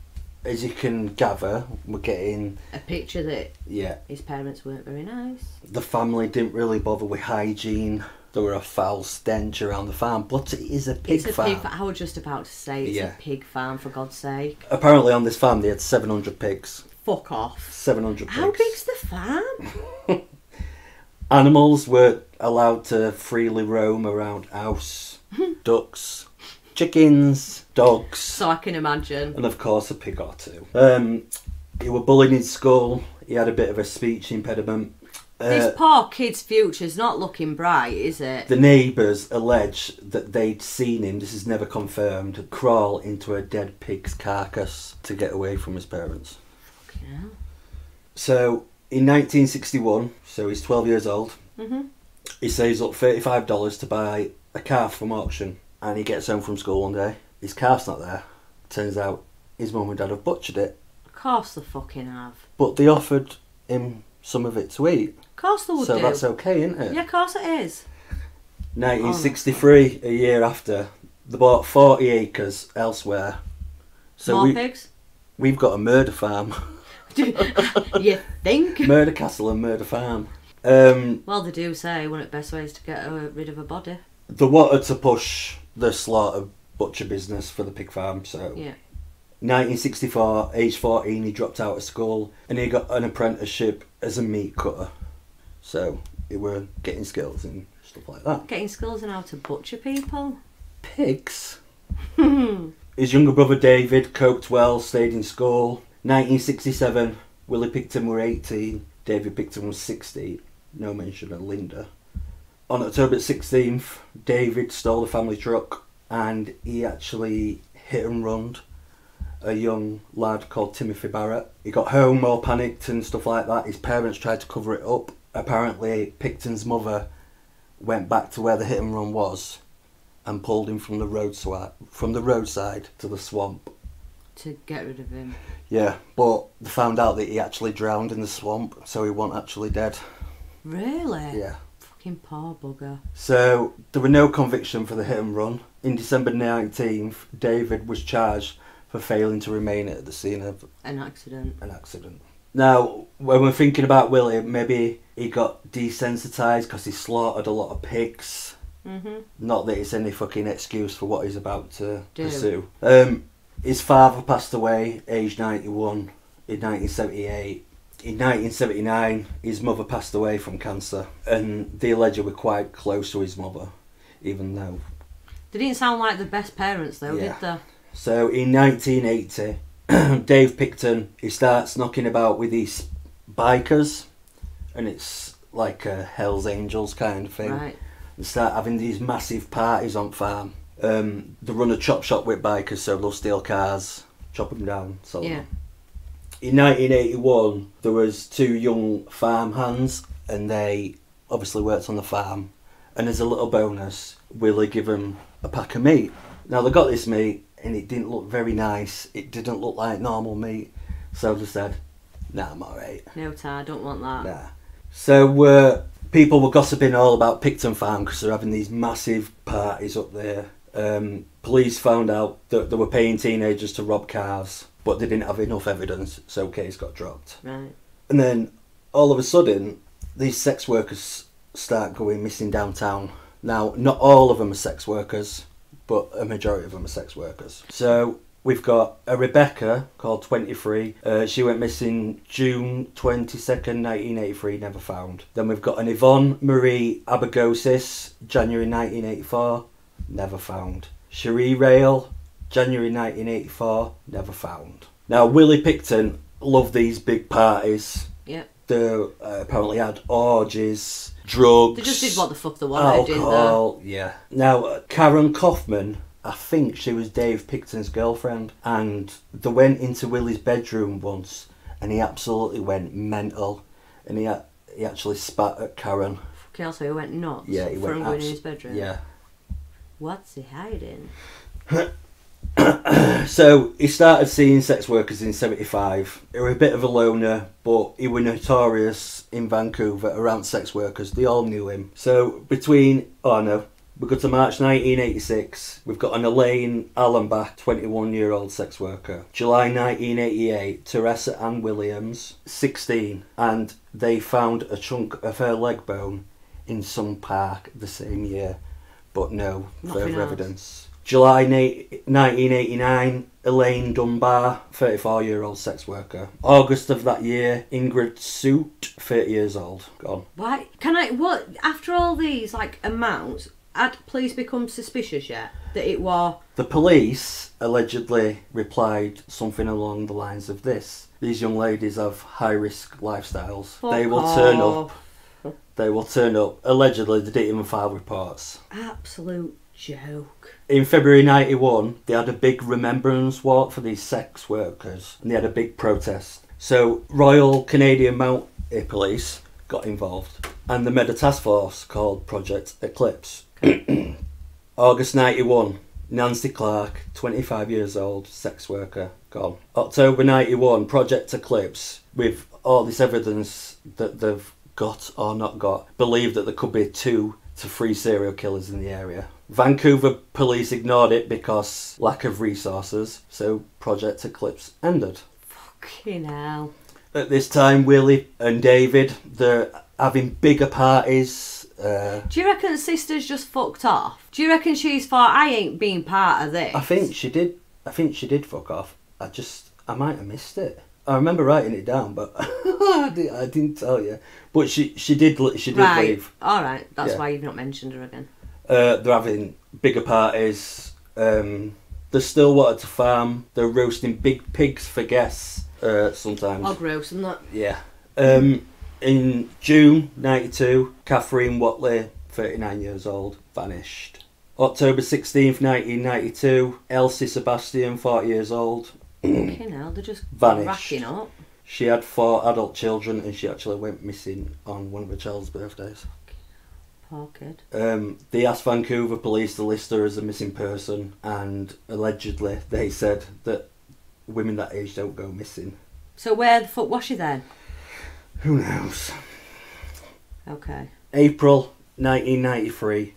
Speaker 3: as you can gather, we're getting...
Speaker 2: a picture that
Speaker 3: yeah,
Speaker 2: his parents weren't very nice.
Speaker 3: The family didn't really bother with hygiene. There were a foul stench around the farm, but it is a pig farm.
Speaker 2: I was just about to say, it's a pig farm, for God's sake.
Speaker 3: Apparently on this farm they had 700 pigs.
Speaker 2: Fuck off.
Speaker 3: 700 pigs.
Speaker 2: How big's the farm?
Speaker 3: Animals were allowed to freely roam around house. Ducks, chickens, dogs.
Speaker 2: So I can imagine.
Speaker 3: And of course a pig or two. He was bullied in school. He had a bit of a speech impediment.
Speaker 2: This poor kid's future's not looking bright, is it?
Speaker 3: The neighbours allege that they'd seen him, this is never confirmed, crawl into a dead pig's carcass to get away from his parents.
Speaker 2: Fucking hell.
Speaker 3: So, in 1961, so he's 12 years old, he saves up $35 to buy a calf from auction, and he gets home from school one day. His calf's not there. Turns out his mum and dad have butchered it.
Speaker 2: Of course they fucking have.
Speaker 3: But they offered him some of it to eat.
Speaker 2: Of course they would
Speaker 3: So
Speaker 2: do.
Speaker 3: that's okay, isn't it?
Speaker 2: Yeah, of course it is.
Speaker 3: 1963, a year after, they bought 40 acres elsewhere. So
Speaker 2: More pigs?
Speaker 3: We've got a murder farm.
Speaker 2: You think?
Speaker 3: Murder castle and murder farm.
Speaker 2: Well, they do say one of the best ways to get rid of a body.
Speaker 3: They wanted to push the slaughter butcher business for the pig farm, so...
Speaker 2: Yeah.
Speaker 3: 1964, age 14, he dropped out of school and he got an apprenticeship as a meat cutter. So he were getting skills and stuff like that.
Speaker 2: Getting skills in how to butcher people?
Speaker 3: Pigs? His younger brother David coped well, stayed in school. 1967, Willie Picton were 18, David Picton was 16. No mention of Linda. On October 16th, David stole a family truck and he actually hit and run a young lad called Timothy Barrett. He got home all panicked and stuff like that. His parents tried to cover it up. Apparently Picton's mother went back to where the hit and run was and pulled him from the roadside to the swamp.
Speaker 2: To get rid of him.
Speaker 3: Yeah, but they found out that he actually drowned in the swamp, so he wasn't actually dead.
Speaker 2: Really?
Speaker 3: Yeah.
Speaker 2: Fucking poor bugger.
Speaker 3: So there were no conviction for the hit and run. In December 19th, David was charged for failing to remain at the scene of
Speaker 2: an accident.
Speaker 3: Now, when we're thinking about Willie, maybe he got desensitised because he slaughtered a lot of pigs. Not that it's any fucking excuse for what he's about to pursue. His father passed away, aged 91, in 1978. In 1979, his mother passed away from cancer, and they allegedly were quite close to his mother, even though...
Speaker 2: They didn't sound like the best parents, though, did they?
Speaker 3: So in 1980, Dave Picton, he starts knocking about with these bikers, and it's like a Hell's Angels kind of thing.
Speaker 2: Right.
Speaker 3: They start having these massive parties on farm. They run a chop shop with bikers, so they'll steal cars, chop them down, sell them. In 1981, there was two young farm hands, and they obviously worked on the farm. And as a little bonus, Willie give them a pack of meat. Now they got this meat, and it didn't look very nice. It didn't look like normal meat, so they said, "Nah, I'm alright."
Speaker 2: No, I don't want that.
Speaker 3: Nah. So people were gossiping all about Picton Farm because they're having these massive parties up there. Police found out that they were paying teenagers to rob cars, but they didn't have enough evidence, so case got dropped.
Speaker 2: Right.
Speaker 3: And then all of a sudden, these sex workers start going missing downtown. Now, not all of them are sex workers, but a majority of them are sex workers. So we've got a Rebecca called 23. She went missing June 22nd, 1983, never found. Then we've got an Yvonne Marie Abagosis, January 1984, never found. Cherie Rail, January 1984, never found. Now, Willie Picton loved these big parties.
Speaker 2: Yep.
Speaker 3: They apparently had orgies, drugs.
Speaker 2: They just did what the fuck they wanted,
Speaker 3: alcohol,
Speaker 2: didn't they?
Speaker 3: yeah. Now, Karen Kaufman, I think she was Dave Picton's girlfriend, and they went into Willie's bedroom once, and he absolutely went mental, and he actually spat at Karen.
Speaker 2: Okay, also he went nuts.
Speaker 3: Yeah, he went
Speaker 2: going in his bedroom.
Speaker 3: Yeah.
Speaker 2: What's he hiding?
Speaker 3: So he started seeing sex workers in 75. He was a bit of a loner, but he was notorious in Vancouver around sex workers. They all knew him. So we go to March 1986. We've got an Elaine Allenbach, 21-year-old sex worker. July 1988, Teresa Ann Williams, 16, and they found a chunk of her leg bone in some park the same year, but no further evidence. July 1989, Elaine Dunbar, 34-year-old sex worker. August of that year, Ingrid Soot, 30 years old. Gone.
Speaker 2: Why? After all these, amounts, had police become suspicious yet that it was?
Speaker 3: The police allegedly replied something along the lines of this: these young ladies have high-risk lifestyles. They will turn up. They will turn up. Allegedly, they didn't even file reports.
Speaker 2: Absolute joke.
Speaker 3: In February 91, they had a big remembrance walk for these sex workers, and they had a big protest. So Royal Canadian Mounted Police got involved, and they made a task force called Project Eclipse. August 91, Nancy Clark, 25 years old, sex worker, gone. October 91, Project Eclipse, with all this evidence that they've got or not got, believe that there could be 2 to 3 serial killers in the area. Vancouver police ignored it because lack of resources, so Project Eclipse ended.
Speaker 2: Fucking hell.
Speaker 3: At this time, Willie and David, they're having bigger parties.
Speaker 2: Do you reckon Sister's just fucked off? Do you reckon she's thought, I ain't being part of this?
Speaker 3: I think she did fuck off. I might have missed it. I remember writing it down, but I didn't tell you. But she did
Speaker 2: right.
Speaker 3: leave.
Speaker 2: All right, that's
Speaker 3: Yeah.
Speaker 2: why you've not mentioned her again.
Speaker 3: They're having bigger parties. They still wanted to farm. They're roasting big pigs for guests sometimes.
Speaker 2: Hog roast and that.
Speaker 3: Yeah. In June 92, Catherine Wutler, 39 years old, vanished. October 16th, 1992, Elsie Sebastian, 40 years old,
Speaker 2: Fucking hell, they're just
Speaker 3: vanished.
Speaker 2: racking up.
Speaker 3: She had 4 adult children, and she actually went missing on one of her child's birthdays.
Speaker 2: Poor kid.
Speaker 3: They asked Vancouver police to list her as a missing person, and allegedly they said that women that age don't go missing.
Speaker 2: So where the fuck was she then?
Speaker 3: Who knows?
Speaker 2: Okay.
Speaker 3: April 1993,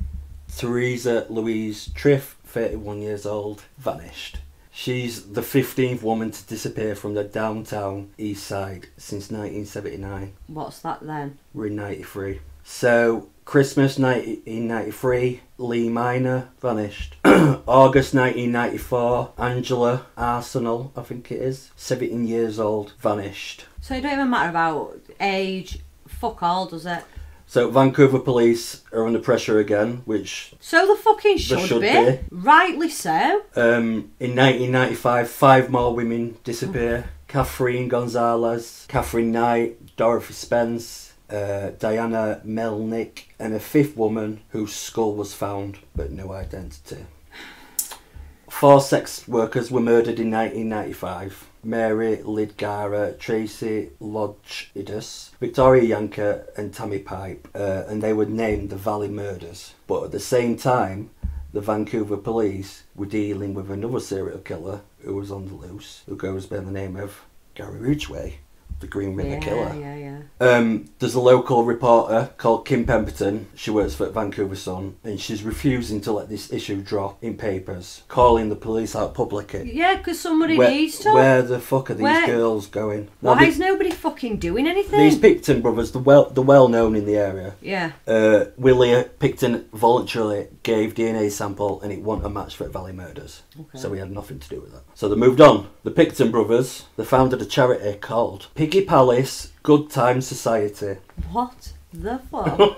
Speaker 3: Theresa Louise Triff, 31 years old, vanished. She's the 15th woman to disappear from the downtown east side since 1979.
Speaker 2: What's that then?
Speaker 3: We're in 93. So, Christmas 1993, Lee Minor vanished. August 1994, Angela Arsenal, I think it is, 17 years old, vanished.
Speaker 2: So it don't even matter about age, fuck all, does it?
Speaker 3: So Vancouver police are under pressure again, which
Speaker 2: So the fucking
Speaker 3: should
Speaker 2: should
Speaker 3: be.
Speaker 2: be. Rightly so.
Speaker 3: in 1995, 5 more women disappear. Catherine Gonzalez, Catherine Knight, Dorothy Spence, Diana Melnick, and a 5th woman whose skull was found but no identity. 4 sex workers were murdered in 1995. Mary Lidgara, Tracy Lodgidus, Victoria Yanker and Tammy Pipe, and they were named the Valley Murders. But at the same time, the Vancouver police were dealing with another serial killer who was on the loose, who goes by the name of Gary Ridgway, the Green River Killer. There's a local reporter called Kim Pemberton. She works for Vancouver Sun, and she's refusing to let this issue drop in papers, calling the police out publicly.
Speaker 2: Yeah, because somebody needs to.
Speaker 3: Where the fuck are these girls going? Now,
Speaker 2: Why is nobody fucking doing anything?
Speaker 3: These Picton Brothers, the well known in the area.
Speaker 2: Yeah.
Speaker 3: Willie Picton voluntarily gave DNA sample, and it wasn't a match for Valley Murders.
Speaker 2: Okay.
Speaker 3: So he had nothing to do with that. So they moved on. The Picton Brothers, they founded a charity called Piggy Palace Good Time Society.
Speaker 2: What the fuck?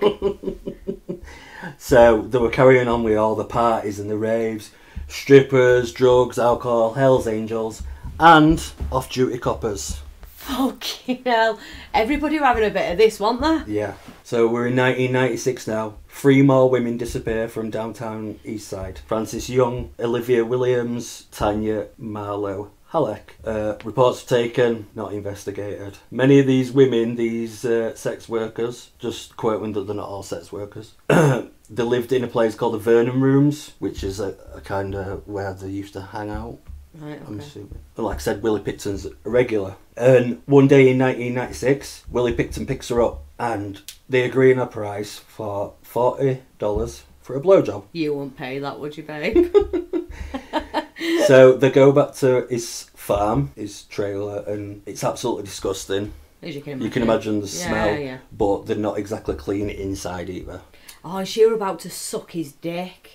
Speaker 3: So they were carrying on with all the parties and the raves, strippers, drugs, alcohol, Hells Angels, and off-duty coppers.
Speaker 2: Fucking hell. Everybody were having a bit of this, weren't they?
Speaker 3: Yeah. So we're in 1996 now. 3 more women disappear from downtown East Side. Frances Young, Olivia Williams, Tanya Marlowe Halleck. Reports taken, not investigated. Many of these women, these sex workers, just quoting that they're not all sex workers, they lived in a place called the Vernon Rooms, which is a kind of where they used to hang out.
Speaker 2: Right, okay.
Speaker 3: I'm assuming. But like I said, Willie Picton's a regular. And one day in 1996, Willie Picton picks her up and they agree on a price for $40 for a blowjob.
Speaker 2: You wouldn't pay that, would you, babe?
Speaker 3: So they go back to his farm, his trailer, and it's absolutely disgusting.
Speaker 2: As you can imagine.
Speaker 3: You can imagine the smell,
Speaker 2: yeah.
Speaker 3: but they're not exactly clean inside either.
Speaker 2: Oh, she were about to suck his dick.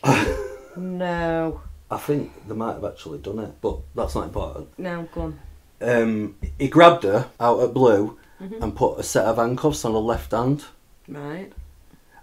Speaker 2: No.
Speaker 3: I think they might have actually done it, but that's not important.
Speaker 2: No, go on.
Speaker 3: He grabbed her out at blue and put a set of handcuffs on her left hand.
Speaker 2: Right.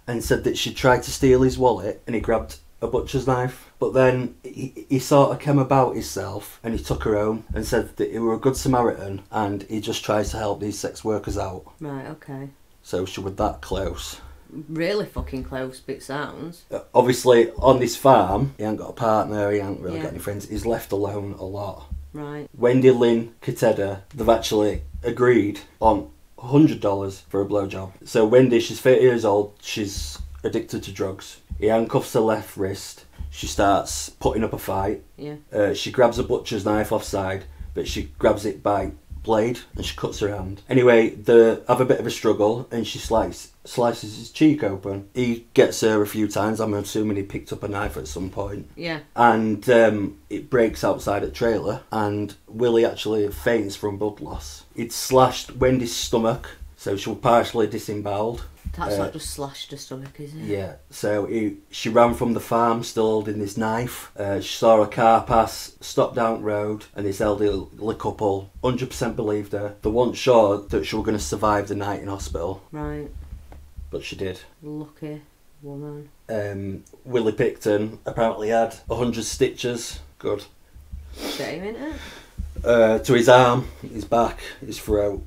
Speaker 3: and said that she tried to steal his wallet and he grabbed a butcher's knife. But then he sort of came about himself and he took her home and said that he were a good Samaritan and he just tries to help these sex workers out.
Speaker 2: Right, okay.
Speaker 3: So she was that close.
Speaker 2: Really fucking close, but it sounds.
Speaker 3: Obviously, on this farm, he ain't got a partner, he ain't really got any friends. He's left alone a lot.
Speaker 2: Right.
Speaker 3: Wendy Lynn Kateda, they've actually agreed on $100 for a blowjob. So Wendy, she's 30 years old, she's addicted to drugs. He handcuffs her left wrist. She starts putting up a fight.
Speaker 2: Yeah.
Speaker 3: She grabs a butcher's knife offside, but she grabs it by blade and she cuts her hand. Anyway, they have a bit of a struggle and she slices his cheek open. He gets her a few times. I'm assuming he picked up a knife at some point.
Speaker 2: Yeah.
Speaker 3: And it breaks outside a trailer and Willie actually faints from blood loss. He'd slashed Wendy's stomach, so she was partially disemboweled.
Speaker 2: That's not just slashed her stomach, is it?
Speaker 3: Yeah, so she ran from the farm still holding this knife. She saw a car pass, stopped down the road, and this elderly couple 100% believed her. They weren't sure that she was going to survive the night in hospital.
Speaker 2: Right.
Speaker 3: But she did.
Speaker 2: Lucky woman.
Speaker 3: Willie Picton apparently had 100 stitches. Good.
Speaker 2: Shame, innit?
Speaker 3: To his arm, his back, his throat.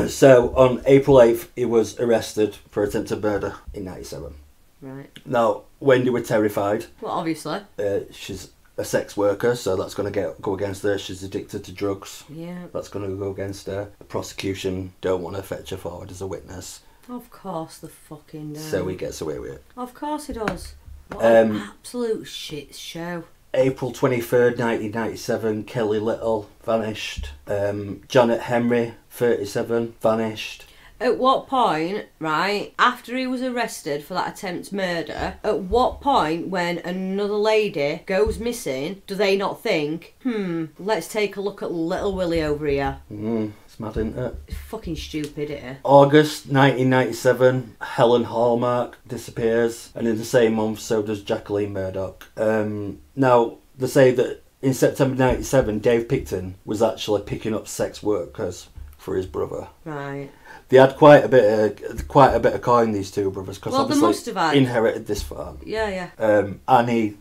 Speaker 3: So on April 8th, he was arrested for attempted murder in 97.
Speaker 2: Right.
Speaker 3: Now, Wendy was terrified.
Speaker 2: Well, obviously.
Speaker 3: She's a sex worker, so that's going to go against her. She's addicted to drugs.
Speaker 2: Yeah.
Speaker 3: That's going to go against her. The prosecution don't want to fetch her forward as a witness.
Speaker 2: Of course the fucking don't.
Speaker 3: So he gets away with it.
Speaker 2: Of course he does. What an absolute shit show.
Speaker 3: April 23rd, 1997, Kelly Little vanished. Janet Henry, 37, vanished.
Speaker 2: At what point, right, after he was arrested for that attempt murder, at what point when another lady goes missing, do they not think, let's take a look at little Willie over here?
Speaker 3: It's mad, isn't it?
Speaker 2: It's fucking stupid, isn't it?
Speaker 3: August 1997, Helen Hallmark disappears, and in the same month so does Jacqueline Murdoch. Now, they say that in September 97, Dave Pickton was actually picking up sex workers for his brother.
Speaker 2: Right.
Speaker 3: They had quite a bit of coin, these two brothers, because
Speaker 2: well, they must have had.
Speaker 3: Inherited this farm.
Speaker 2: Yeah.
Speaker 3: And he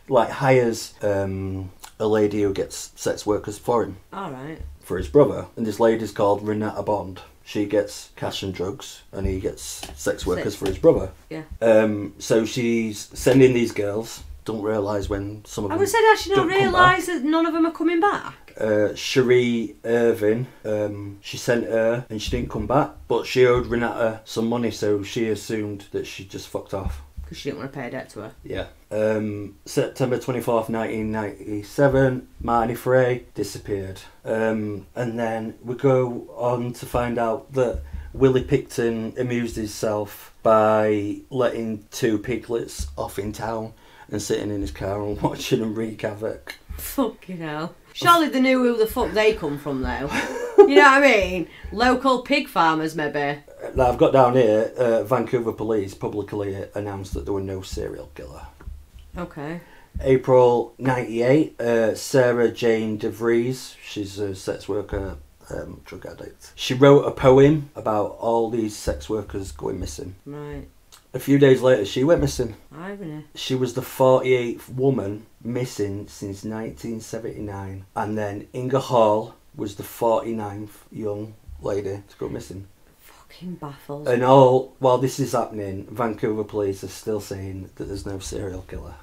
Speaker 3: like hires a lady who gets sex workers for him.
Speaker 2: All right.
Speaker 3: For his brother, and this lady's called Renata Bond. She gets cash and drugs, and he gets sex workers for his brother.
Speaker 2: Yeah.
Speaker 3: So she's sending these girls. Don't realise when some of them.
Speaker 2: I would say that she don't realise that none of them are coming back.
Speaker 3: Cherie Irvin, she sent her and she didn't come back, but she owed Renata some money, so she assumed that she just fucked off.
Speaker 2: Because she didn't want to pay a debt to her.
Speaker 3: Yeah. September 24th, 1997, Marty Frey disappeared. And then we go on to find out that Willie Picton amused himself by letting two piglets off in town and sitting in his car and watching them wreak havoc.
Speaker 2: Fucking hell. Surely they knew who the fuck they come from, though. You know what I mean? Local pig farmers, maybe.
Speaker 3: Now, I've got down here, Vancouver police publicly announced that there were no serial killer.
Speaker 2: Okay.
Speaker 3: April 98, Sarah Jane DeVries, she's a sex worker, drug addict. She wrote a poem about all these sex workers going missing.
Speaker 2: Right.
Speaker 3: A few days later, she went missing.
Speaker 2: Irony.
Speaker 3: She was the 48th woman missing since 1979. And then Inga Hall was the 49th young lady to go missing.
Speaker 2: Fucking baffles.
Speaker 3: And all while this is happening, Vancouver police are still saying that there's no serial killer.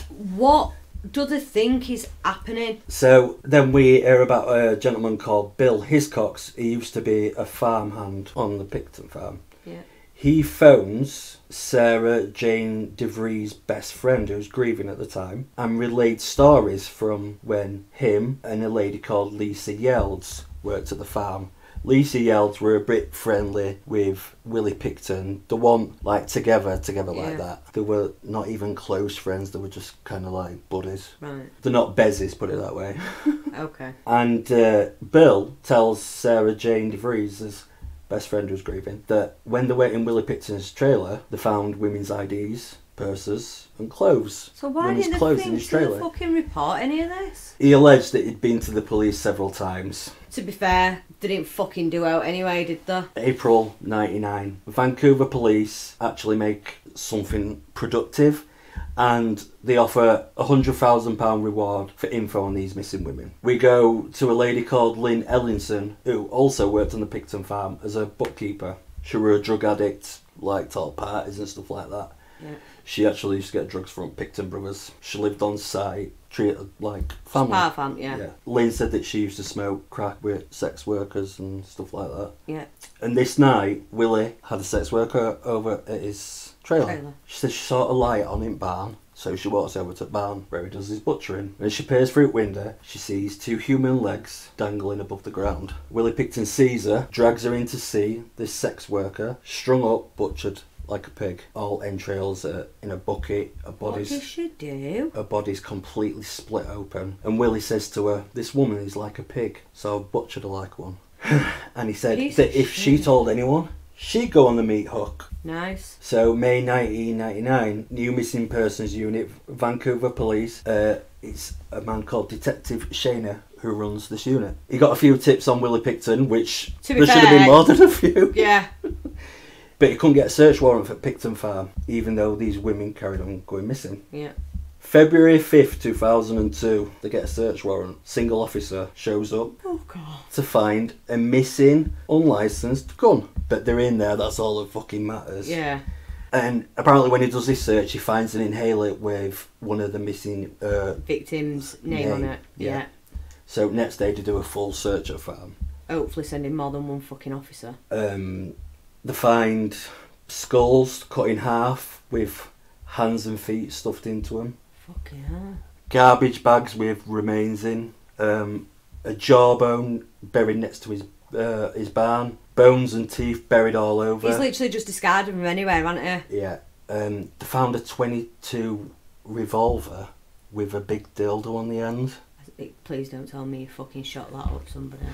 Speaker 2: What do they think is happening?
Speaker 3: So then we hear about a gentleman called Bill Hiscox. He used to be a farmhand on the Picton farm.
Speaker 2: Yeah.
Speaker 3: He phones Sarah Jane DeVries' best friend, who was grieving at the time, and relates stories from when him and a lady called Lisa Yelds worked at the farm. Lisa Yelds were a bit friendly with Willie Picton. They weren't like together like that. They were not even close friends. They were just kind of like buddies.
Speaker 2: Right.
Speaker 3: They're not bezies, put it that way.
Speaker 2: Okay.
Speaker 3: And Bill tells Sarah Jane DeVries' best friend who's grieving that when they went in Willie Picton's trailer, they found women's IDs, purses and clothes.
Speaker 2: So why didn't they think to fucking report any of this?
Speaker 3: He alleged that he'd been to the police several times
Speaker 2: To be fair, they didn't fucking do out anyway, did they?
Speaker 3: April 99. Vancouver police actually make something productive, and they offer a £100,000 reward for info on these missing women. We go to a lady called Lynn Ellinson, who also worked on the Picton farm as a bookkeeper. She was a drug addict, liked all parties and stuff like that.
Speaker 2: Yeah.
Speaker 3: She actually used to get drugs from Picton Brothers. She lived on site, treated like family.
Speaker 2: Part fam, yeah.
Speaker 3: Lynn said that she used to smoke crack with sex workers and stuff like that.
Speaker 2: Yeah.
Speaker 3: And this night, Willie had a sex worker over at his trailer. She said she saw a light on in barn, so she walks over to the barn where he does his butchering. And as she peers through the window, she sees 2 human legs dangling above the ground. Willie Picton sees her, drags her in to see this sex worker, strung up, butchered like a pig. All entrails are in a bucket.
Speaker 2: What does she do?
Speaker 3: Her body's completely split open. And Willie says to her, this woman is like a pig, so I butchered her like one. And he said that if she told anyone, she'd go on the meat hook.
Speaker 2: Nice.
Speaker 3: So May 1999, new missing persons unit, Vancouver police. It's a man called Detective Shayner who runs this unit. He got a few tips on Willie Picton, which there should have been more than a few.
Speaker 2: Yeah.
Speaker 3: But he couldn't get a search warrant for Picton Farm, even though these women carried on going missing.
Speaker 2: Yeah.
Speaker 3: February 5th, 2002, they get a search warrant. Single officer shows up to find a missing, unlicensed gun. But they're in there, that's all that fucking matters.
Speaker 2: Yeah.
Speaker 3: And apparently when he does this search, he finds an inhaler with one of the missing...
Speaker 2: victim's name on it. Yeah.
Speaker 3: So next day they do a full search of the farm.
Speaker 2: Hopefully sending more than one fucking officer.
Speaker 3: They find skulls cut in half with hands and feet stuffed into them.
Speaker 2: Fucking hell.
Speaker 3: Garbage bags with remains in. A jawbone buried next to his barn. Bones and teeth buried all over.
Speaker 2: He's literally just discarded them anywhere, hasn't he?
Speaker 3: Yeah. They found a .22 revolver with a big dildo on the end.
Speaker 2: Please don't tell me you fucking shot that up somebody.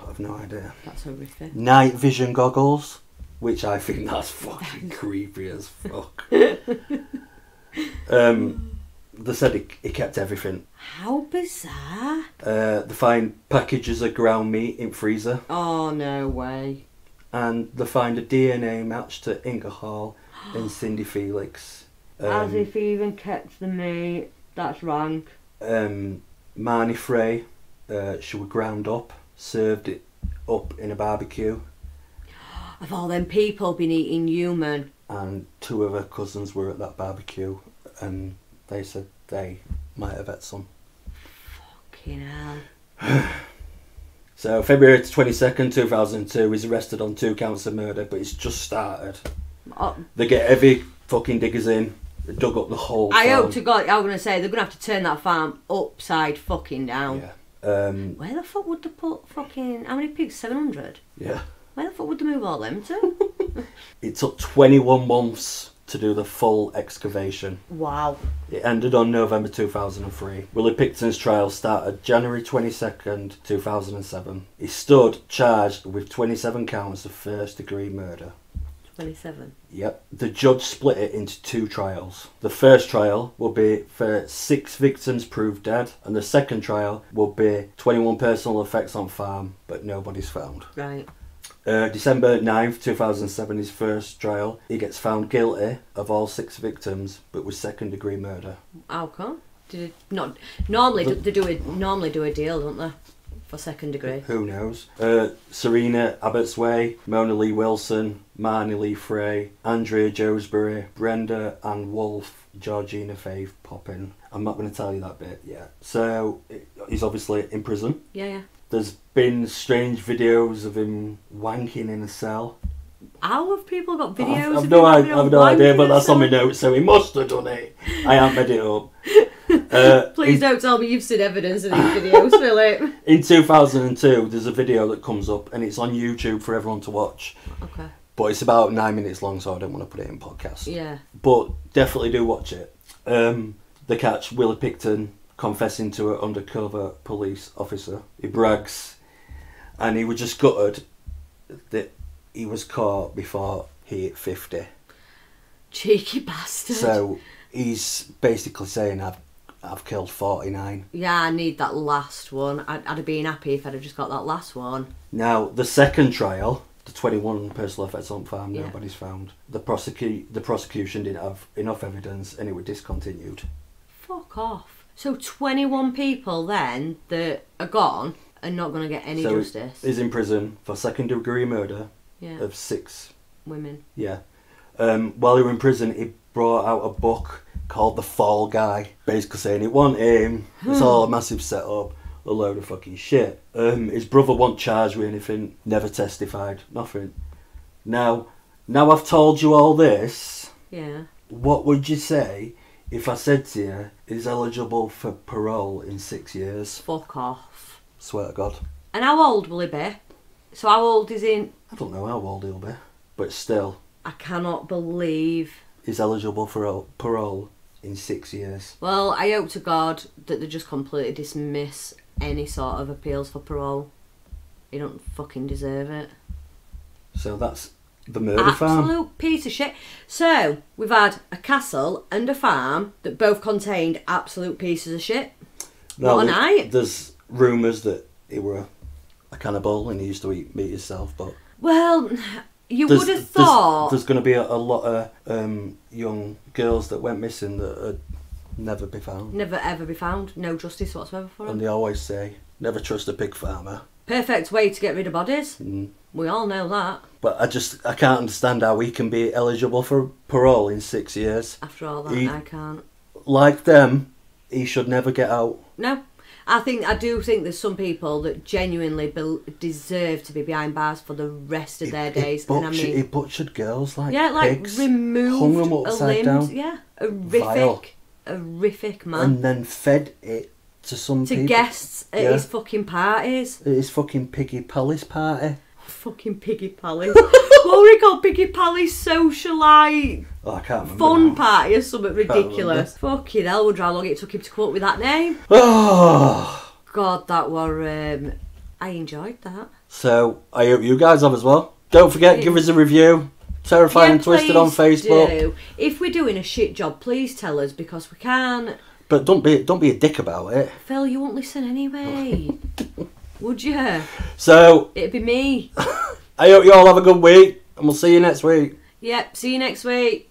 Speaker 3: I've no idea.
Speaker 2: That's horrific.
Speaker 3: Night vision goggles, which I think that's fucking creepy as fuck. They said he kept everything.
Speaker 2: How bizarre.
Speaker 3: They find packages of ground meat in freezer.
Speaker 2: Oh, no way.
Speaker 3: And they find a DNA match to Inga Hall and Cindy Felix.
Speaker 2: As if he even kept the meat. That's rank.
Speaker 3: Marnie Frey, she was ground up, served it up in a barbecue.
Speaker 2: Of all them people been eating human.
Speaker 3: And 2 of her cousins were at that barbecue, and they said they might have had some.
Speaker 2: Fucking hell.
Speaker 3: So February 22nd, 2002, he's arrested on 2 counts of murder, but it's just started. They get heavy fucking diggers in, they dug up the whole farm.
Speaker 2: I hope to God, I was going to say, they're going to have to turn that farm upside fucking down.
Speaker 3: Yeah.
Speaker 2: Where the fuck would they put fucking, how many pigs? 700?
Speaker 3: Yeah.
Speaker 2: Where the fuck would they move all them to?
Speaker 3: It took 21 months to do the full excavation.
Speaker 2: Wow.
Speaker 3: It ended on November 2003. Willie Picton's trial started January 22nd, 2007. He stood charged with 27 counts of first-degree murder.
Speaker 2: 27?
Speaker 3: Yep. The judge split it into 2 trials. The first trial will be for 6 victims proved dead, and the second trial will be 21 personal effects on farm, but nobody's found.
Speaker 2: Right.
Speaker 3: December 9th, 2007, his first trial. He gets found guilty of all 6 victims, but with second-degree murder.
Speaker 2: How come? Did it not? Normally, they do a deal, don't they? For second degree.
Speaker 3: Who knows? Serena Abbotsway, Mona Lee Wilson, Marnie Lee Frey, Andrea Josbury, Brenda Ann Wolfe, Georgina Faith Poppin. I'm not going to tell you that bit yet. So, he's obviously in prison.
Speaker 2: Yeah.
Speaker 3: There's been strange videos of him wanking in a cell.
Speaker 2: How have people got videos?
Speaker 3: I've no idea, but that's on my notes, so he must have done it. I haven't made it up.
Speaker 2: Please don't tell me you've seen evidence of these videos, Philip.
Speaker 3: In 2002, there's a video that comes up, and it's on YouTube for everyone to watch.
Speaker 2: Okay.
Speaker 3: But it's about 9 minutes long, so I don't want to put it in podcast.
Speaker 2: Yeah.
Speaker 3: But definitely do watch it. They catch Willie Picton confessing to an undercover police officer. He brags, and he was just gutted that he was caught before he hit 50.
Speaker 2: Cheeky bastard.
Speaker 3: So he's basically saying, I've killed 49.
Speaker 2: Yeah, I need that last one. I'd have been happy if I'd have just got that last one.
Speaker 3: Now, the second trial, the 21 personal effects on farm,
Speaker 2: Yeah.
Speaker 3: nobody's found. The prosecution didn't have enough evidence and it was discontinued.
Speaker 2: Fuck off. So 21 people then that are gone and not going to get any justice.
Speaker 3: He's in prison for second degree murder
Speaker 2: Yeah.
Speaker 3: of 6.
Speaker 2: Women.
Speaker 3: Yeah. While he was in prison, he brought out a book called The Fall Guy, basically saying it wasn't him, it's all a massive setup, a load of fucking shit. His brother wasn't charged with anything, never testified, nothing. Now I've told you all this,
Speaker 2: Yeah.
Speaker 3: what would you say if I said to you, he's eligible for parole in 6 years?
Speaker 2: Fuck off.
Speaker 3: Swear to God.
Speaker 2: And how old will he be? So how old is he?
Speaker 3: I don't know how old he'll be, but still,
Speaker 2: I cannot believe.
Speaker 3: he's eligible for parole in 6 years.
Speaker 2: Well, I hope to God that they just completely dismiss any sort of appeals for parole. You don't fucking deserve it.
Speaker 3: So that's the murder farm.
Speaker 2: Absolute piece of shit. So, we've had a castle and a farm that both contained absolute pieces of shit.
Speaker 3: Now,
Speaker 2: What a night.
Speaker 3: There's rumours that he were a cannibal and he used to eat meat himself, but
Speaker 2: Well, you would have thought...
Speaker 3: there's going to be a lot of young girls that went missing that would never be found.
Speaker 2: Never ever be found. No justice whatsoever for
Speaker 3: And
Speaker 2: them.
Speaker 3: they always say, never trust a pig farmer.
Speaker 2: Perfect way to get rid of bodies.
Speaker 3: Mm.
Speaker 2: We all know that.
Speaker 3: But I can't understand how he can be eligible for parole in 6 years.
Speaker 2: After all that,
Speaker 3: He-
Speaker 2: I can't.
Speaker 3: Like them, he should never get out.
Speaker 2: No. I do think there's some people that genuinely deserve to be behind bars for the rest of their days.
Speaker 3: He butchered girls like pigs,
Speaker 2: removed
Speaker 3: hung them
Speaker 2: a
Speaker 3: upside
Speaker 2: limb.
Speaker 3: down.
Speaker 2: Yeah,
Speaker 3: Vile.
Speaker 2: horrific man.
Speaker 3: And then fed it to some
Speaker 2: To
Speaker 3: people.
Speaker 2: guests at his fucking parties.
Speaker 3: At his fucking Piggy Palace party.
Speaker 2: Fucking Piggy Palace. What were we called? Piggy Palace socialite
Speaker 3: Oh, I can't remember.
Speaker 2: fun
Speaker 3: now.
Speaker 2: party or something ridiculous.
Speaker 3: remember.
Speaker 2: Fucking hell, wonder how long it took him to come up with that name.
Speaker 3: Oh.
Speaker 2: God, that were... I enjoyed that.
Speaker 3: So, I hope you guys have as well. Don't forget, give us a review. Terrified and Twisted on
Speaker 2: please
Speaker 3: Facebook.
Speaker 2: do. If we're doing a shit job, please tell us because we can't.
Speaker 3: But don't be a dick about it.
Speaker 2: Phil, you won't listen anyway. Would you?
Speaker 3: So,
Speaker 2: It'd be me.
Speaker 3: I hope you all have a good week. And we'll see you next week.
Speaker 2: Yep, see you next week.